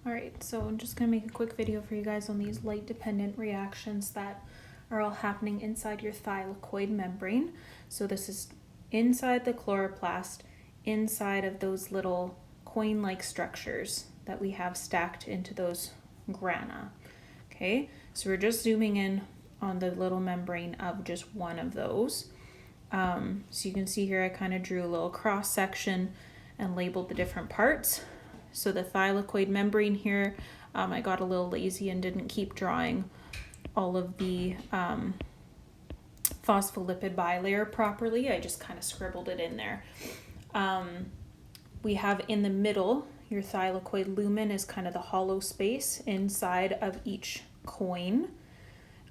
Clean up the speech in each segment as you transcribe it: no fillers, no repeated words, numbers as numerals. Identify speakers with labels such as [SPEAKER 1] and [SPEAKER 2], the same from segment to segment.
[SPEAKER 1] Alright, so I'm just going to make a quick video for you guys on these light-dependent reactions that are all happening inside your thylakoid membrane. So this is inside the chloroplast, inside of those little coin-like structures that we have stacked into those grana. Okay, so we're just zooming in on the little membrane of just one of those. So you can see here I kind of drew a little cross-section and labeled the different parts. So the thylakoid membrane here, I got a little lazy and didn't keep drawing all of the phospholipid bilayer properly. I just kind of scribbled it in there. We have in the middle, your thylakoid lumen is kind of the hollow space inside of each coin.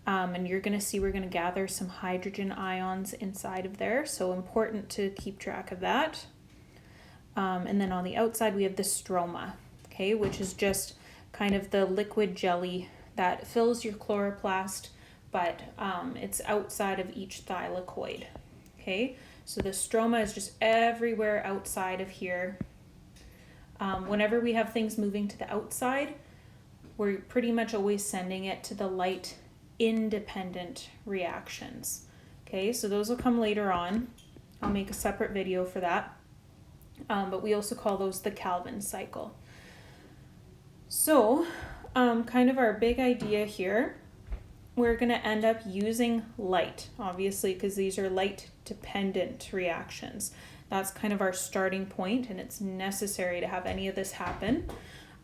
[SPEAKER 1] And you're going to see we're going to gather some hydrogen ions inside of there. So important to keep track of that. And then on the outside, we have the stroma, okay, which is just kind of the liquid jelly that fills your chloroplast, but it's outside of each thylakoid, okay? So the stroma is just everywhere outside of here. Whenever we have things moving to the outside, we're pretty much always sending it to the light independent reactions, okay? So those will come later on. I'll make a separate video for that. But we also call those the Calvin cycle. So kind of our big idea here, we're going to end up using light, obviously, because these are light dependent reactions. That's kind of our starting point, and it's necessary to have any of this happen.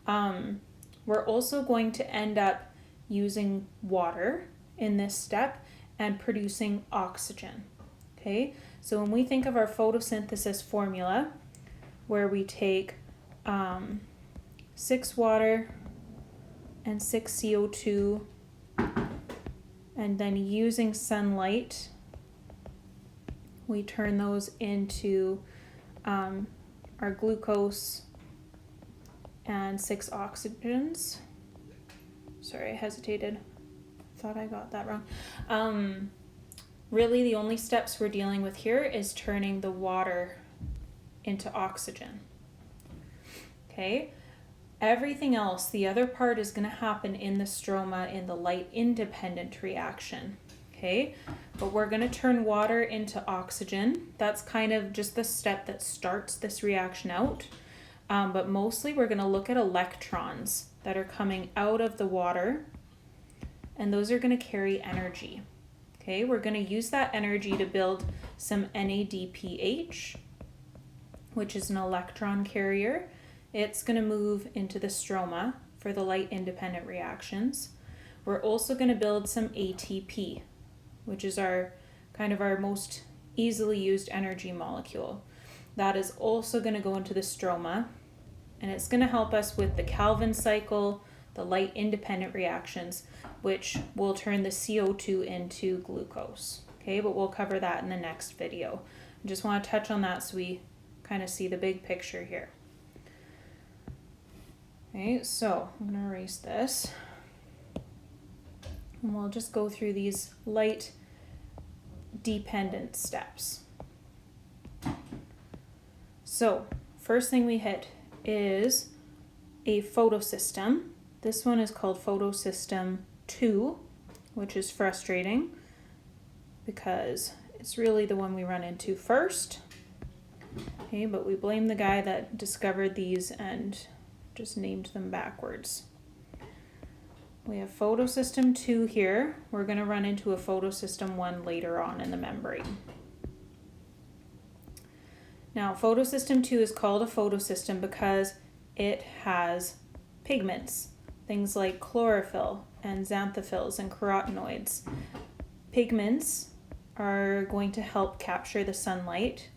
[SPEAKER 1] We're also going to end up using water in this step and producing oxygen. Okay, so when we think of our photosynthesis formula, where we take 6 water and 6 CO2, and then using sunlight, we turn those into our glucose and 6 oxygens. Sorry, I hesitated. Thought I got that wrong. Really, the only steps we're dealing with here is turning the water into oxygen. Okay, everything else, the other part is going to happen in the stroma in the light independent reaction. Okay, but we're going to turn water into oxygen. That's kind of just the step that starts this reaction out. But mostly we're going to look at electrons that are coming out of the water, and those are going to carry energy. Okay, we're going to use that energy to build some NADPH, which is an electron carrier. It's going to move into the stroma for the light independent reactions. We're also going to build some ATP, which is our kind of our most easily used energy molecule. That is also going to go into the stroma, and it's going to help us with the Calvin cycle, the light independent reactions, which will turn the CO2 into glucose. Okay, but we'll cover that in the next video. I just want to touch on that so we kind of see the big picture here. Okay, so I'm going to erase this. And we'll just go through these light dependent steps. So, first thing we hit is a photosystem. This one is called photosystem 2, which is frustrating because it's really the one we run into first. Okay, but we blame the guy that discovered these and just named them backwards. We have photosystem 2 here. We're going to run into a photosystem 1 later on in the membrane. Now, photosystem 2 is called a photosystem because it has pigments, things like chlorophyll and xanthophylls and carotenoids. Pigments are going to help capture the sunlight,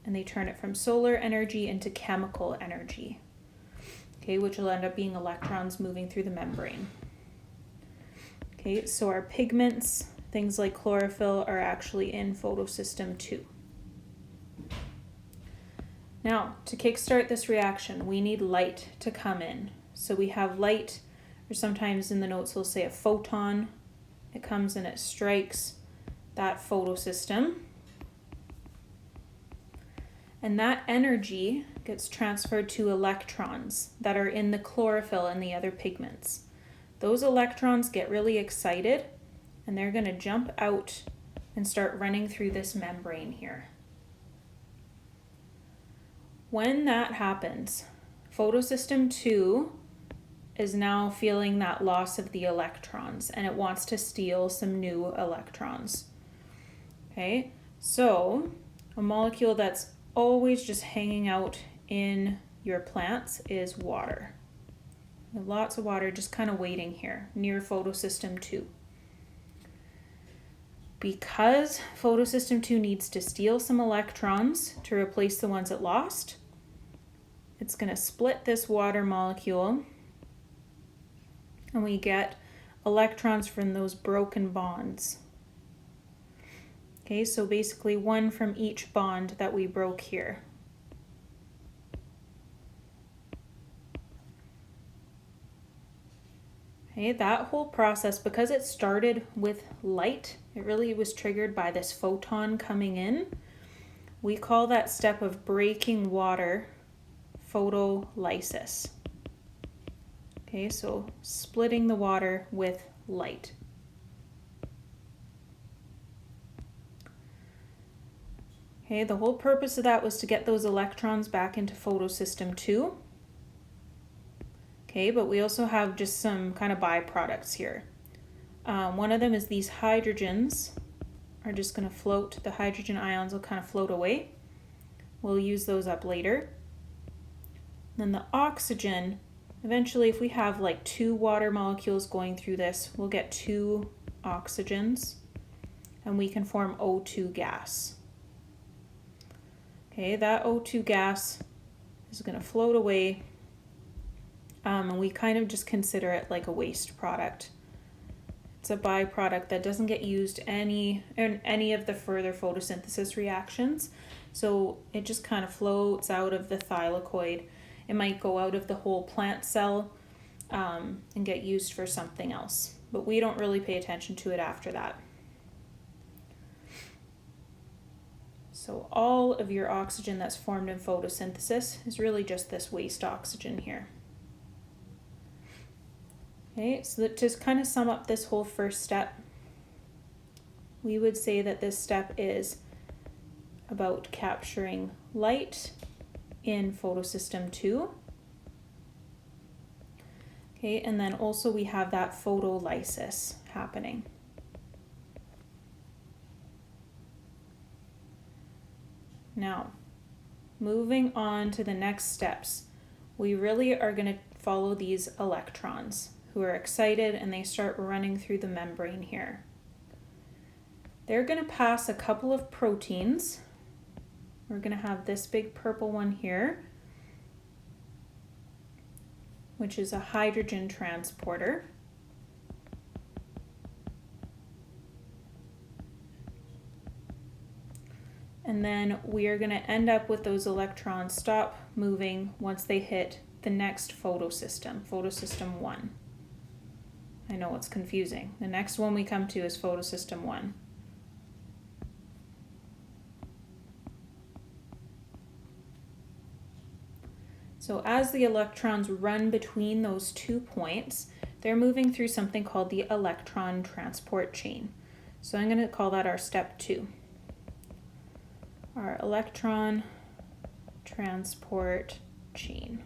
[SPEAKER 1] and they turn it from solar energy into chemical energy, okay, which will end up being electrons moving through the membrane. Okay, so our pigments, things like chlorophyll, are actually in photosystem 2. Now, to kickstart this reaction, we need light to come in. So we have light, or sometimes in the notes we'll say a photon. It comes and it strikes that photosystem. And that energy gets transferred to electrons that are in the chlorophyll and the other pigments. Those electrons get really excited and they're going to jump out and start running through this membrane here. When that happens, photosystem 2 is now feeling that loss of the electrons and it wants to steal some new electrons. Okay, so a molecule that's always just hanging out in your plants is water. Lots of water just kind of waiting here near photosystem 2. Because photosystem 2 needs to steal some electrons to replace the ones it lost, it's going to split this water molecule and we get electrons from those broken bonds. Okay, so basically one from each bond that we broke here. Okay, that whole process, because it started with light, it really was triggered by this photon coming in. We call that step of breaking water photolysis. Okay, so splitting the water with light. Okay, the whole purpose of that was to get those electrons back into photosystem 2. Okay, but we also have just some kind of byproducts here. One of them is these hydrogens are just going to float. The hydrogen ions will kind of float away. We'll use those up later. Then the oxygen, eventually if we have like 2 water molecules going through this, we'll get 2 oxygens and we can form O2 gas. Okay, that O2 gas is going to float away, and we kind of just consider it like a waste product. It's a byproduct that doesn't get used in any of the further photosynthesis reactions, so it just kind of floats out of the thylakoid. It might go out of the whole plant cell and get used for something else, but we don't really pay attention to it after that. So all of your oxygen that's formed in photosynthesis is really just this waste oxygen here. Okay, so to kind of sum up this whole first step, we would say that this step is about capturing light in photosystem 2. Okay, and then also we have that photolysis happening. Now, moving on to the next steps, we really are going to follow these electrons who are excited and they start running through the membrane here. They're going to pass a couple of proteins. We're going to have this big purple one here, which is a hydrogen transporter. And then we are going to end up with those electrons stop moving once they hit the next photosystem, photosystem 1. I know it's confusing. The next one we come to is photosystem 1. So as the electrons run between those 2 points, they're moving through something called the electron transport chain. So I'm going to call that our step 2. Our electron transport chain.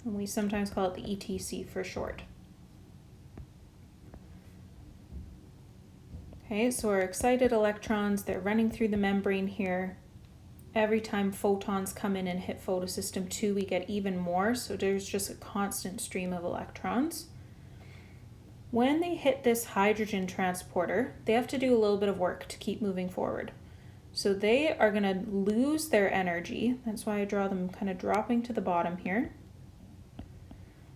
[SPEAKER 1] And we sometimes call it the ETC for short. Okay, so our excited electrons, they're running through the membrane here. Every time photons come in and hit photosystem 2, we get even more, so there's just a constant stream of electrons. When they hit this hydrogen transporter, they have to do a little bit of work to keep moving forward. So they are going to lose their energy. That's why I draw them kind of dropping to the bottom here.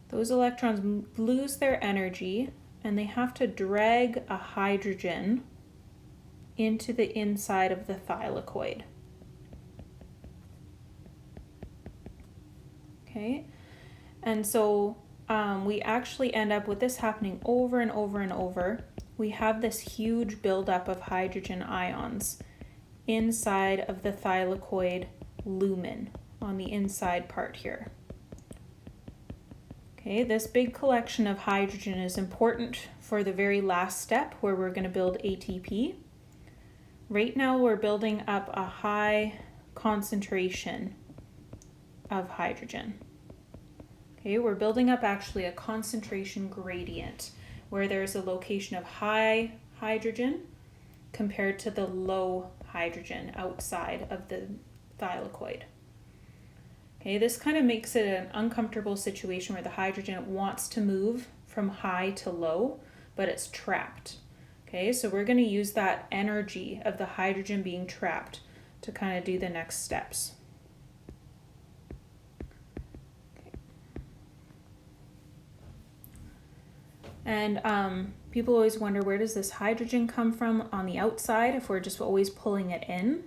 [SPEAKER 1] Those electrons lose their energy and they have to drag a hydrogen into the inside of the thylakoid. Okay, and so we actually end up with this happening over and over and over. We have this huge buildup of hydrogen ions inside of the thylakoid lumen on the inside part here. Okay, this big collection of hydrogen is important for the very last step where we're going to build ATP. Right now we're building up a high concentration of hydrogen. Okay, we're building up actually a concentration gradient where there's a location of high hydrogen compared to the low hydrogen outside of the thylakoid. Okay, this kind of makes it an uncomfortable situation where the hydrogen wants to move from high to low, but it's trapped. Okay, so we're going to use that energy of the hydrogen being trapped to kind of do the next steps. Okay. And people always wonder, where does this hydrogen come from on the outside if we're just always pulling it in?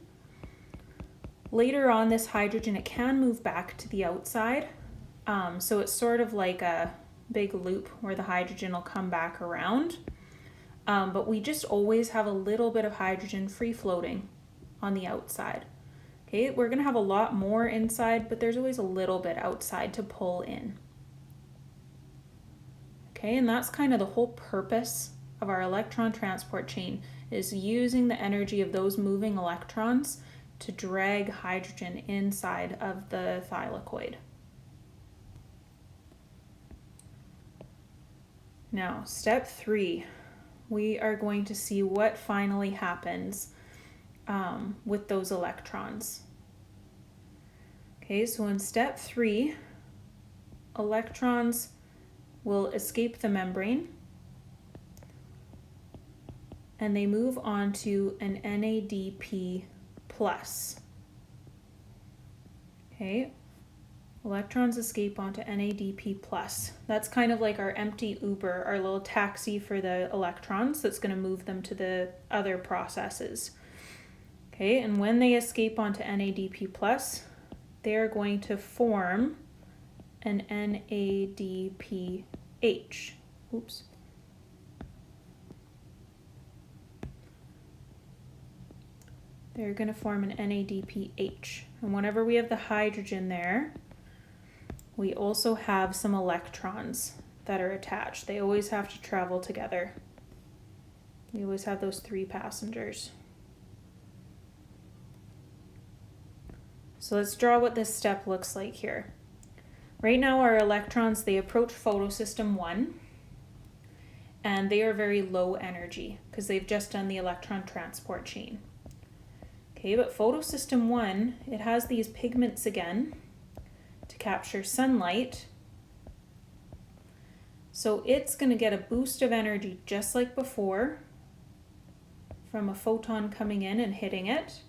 [SPEAKER 1] Later on, this hydrogen, it can move back to the outside. So it's sort of like a big loop where the hydrogen will come back around. But we just always have a little bit of hydrogen free floating on the outside. Okay, we're going to have a lot more inside, but there's always a little bit outside to pull in. Okay, and that's kind of the whole purpose of our electron transport chain, is using the energy of those moving electrons to drag hydrogen inside of the thylakoid. Now, step 3, we are going to see what finally happens with those electrons. Okay, so in step 3, electrons will escape the membrane and they move on to an NADP+. Okay, electrons escape onto NADP+. That's kind of like our empty Uber, our little taxi for the electrons that's going to move them to the other processes. Okay, and when they escape onto NADP+, they are going to form an NADPH. Oops. They're going to form an NADPH. And whenever we have the hydrogen there, we also have some electrons that are attached. They always have to travel together. We always have those 3 passengers. So let's draw what this step looks like here. Right now our electrons, they approach photosystem 1, and they are very low energy because they've just done the electron transport chain. Okay, but photosystem 1, it has these pigments again to capture sunlight. So it's going to get a boost of energy just like before from a photon coming in and hitting it.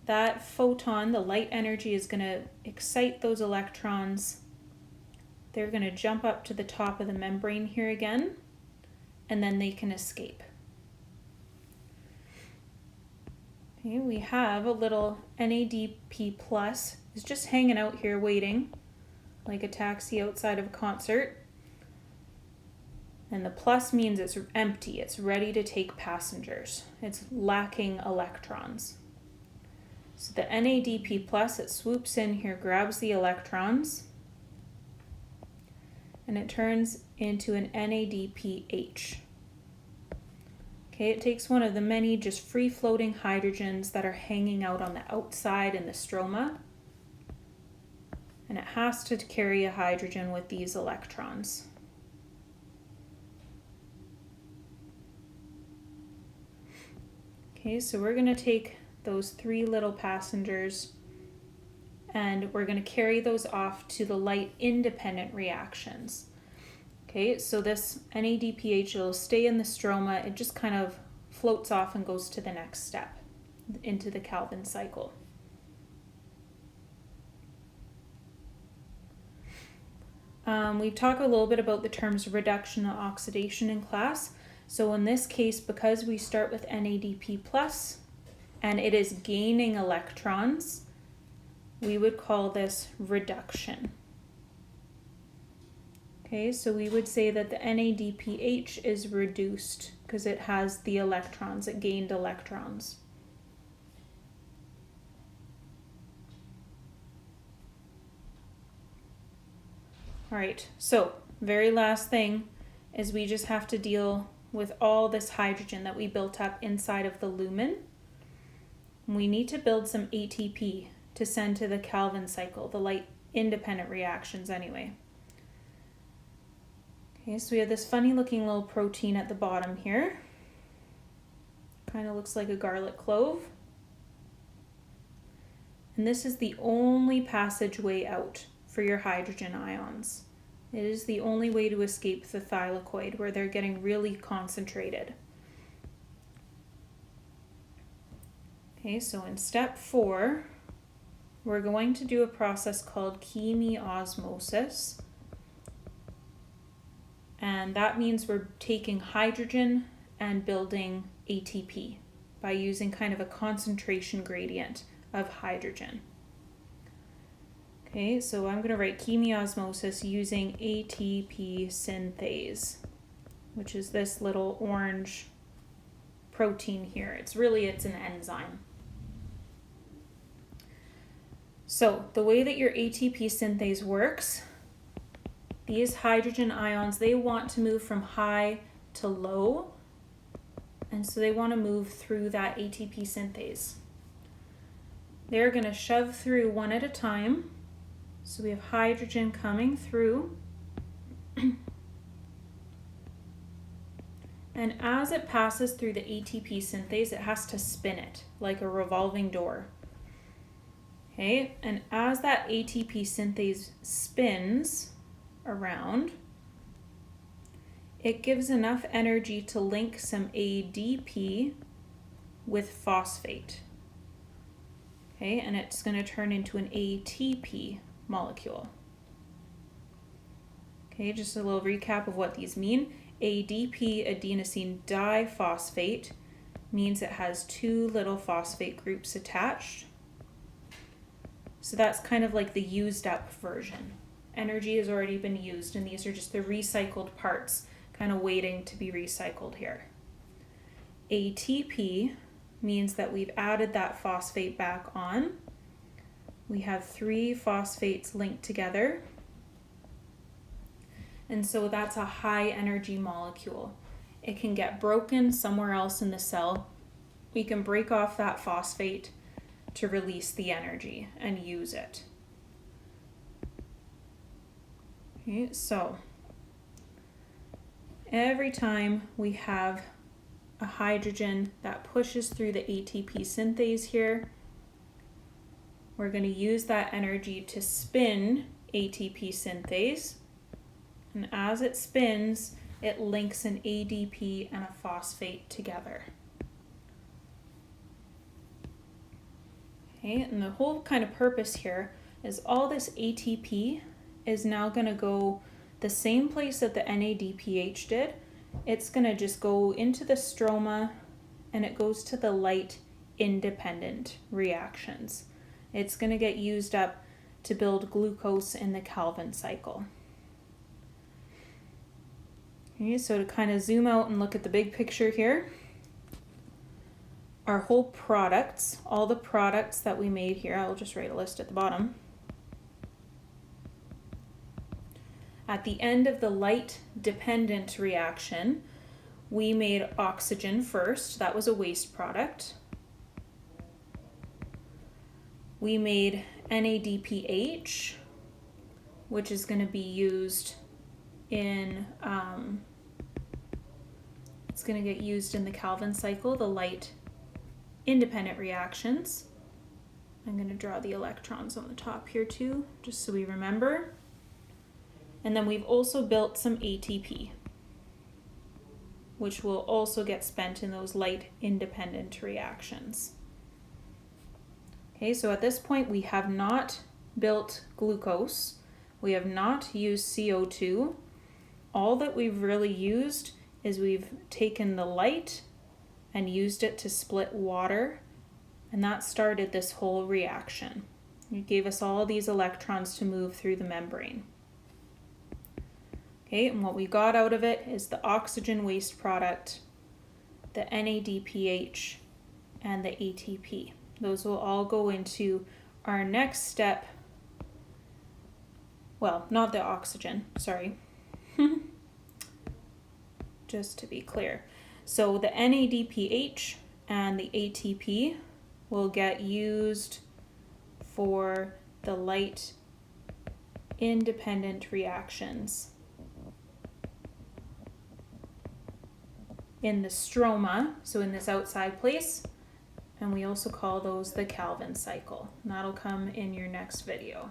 [SPEAKER 1] That photon, the light energy, is going to excite those electrons. They're going to jump up to the top of the membrane here again, and then they can escape. Okay, we have a little NADP plus is just hanging out here waiting like a taxi outside of a concert. And the plus means it's empty, it's ready to take passengers. It's lacking electrons. So the NADP plus, it swoops in here, grabs the electrons, and it turns into an NADPH. Okay, it takes one of the many just free-floating hydrogens that are hanging out on the outside in the stroma, and it has to carry a hydrogen with these electrons. Okay, so we're going to take those 3 little passengers and we're going to carry those off to the light-independent reactions. Okay, so this NADPH will stay in the stroma. It just kind of floats off and goes to the next step into the Calvin cycle. We've talked a little bit about the terms reduction and oxidation in class. So in this case, because we start with NADP plus and it is gaining electrons, we would call this reduction. Okay, so we would say that the NADPH is reduced because it has the electrons, it gained electrons. All right, so very last thing is we just have to deal with all this hydrogen that we built up inside of the lumen. We need to build some ATP to send to the Calvin cycle, the light independent reactions anyway. Okay, so we have this funny looking little protein at the bottom here. Kind of looks like a garlic clove. And this is the only passageway out for your hydrogen ions. It is the only way to escape the thylakoid where they're getting really concentrated. Okay, so in step 4, we're going to do a process called chemiosmosis. And that means we're taking hydrogen and building ATP by using kind of a concentration gradient of hydrogen. Okay, so I'm going to write chemiosmosis using ATP synthase, which is this little orange protein here. It's an enzyme. So the way that your ATP synthase works, these hydrogen ions, they want to move from high to low, and so they want to move through that ATP synthase. They're going to shove through one at a time. So we have hydrogen coming through. And as it passes through the ATP synthase, it has to spin it like a revolving door. Okay, and as that ATP synthase spins around, it gives enough energy to link some ADP with phosphate. Okay, and it's going to turn into an ATP molecule. Okay, just a little recap of what these mean. ADP, adenosine diphosphate, means it has 2 little phosphate groups attached. So that's kind of like the used up version. Energy has already been used, and these are just the recycled parts kind of waiting to be recycled here. ATP means that we've added that phosphate back on. We have 3 phosphates linked together. And so that's a high energy molecule. It can get broken somewhere else in the cell. We can break off that phosphate to release the energy and use it. Okay, so every time we have a hydrogen that pushes through the ATP synthase here, we're going to use that energy to spin ATP synthase. And as it spins, it links an ADP and a phosphate together. Okay, and the whole kind of purpose here is all this ATP is now going to go the same place that the NADPH did. It's going to just go into the stroma, and it goes to the light independent reactions. It's going to get used up to build glucose in the Calvin cycle. Okay, so to kind of zoom out and look at the big picture here, our whole products, all the products that we made here, I'll just write a list at the bottom. At the end of the light-dependent reaction, we made oxygen first. That was a waste product. We made NADPH, which is going to be used in, it's going to get used in the Calvin cycle, the light independent reactions. I'm going to draw the electrons on the top here too, just so we remember. And then we've also built some ATP, which will also get spent in those light independent reactions. Okay, so at this point we have not built glucose. We have not used CO2. All that we've really used is we've taken the light and used it to split water, and that started this whole reaction. It gave us all these electrons to move through the membrane. Okay, and what we got out of it is the oxygen waste product, the NADPH, and the ATP. Those will all go into our next step. Well, not the oxygen, sorry. Just to be clear. So the NADPH and the ATP will get used for the light independent reactions in the stroma, so in this outside place, and we also call those the Calvin cycle. And that'll come in your next video.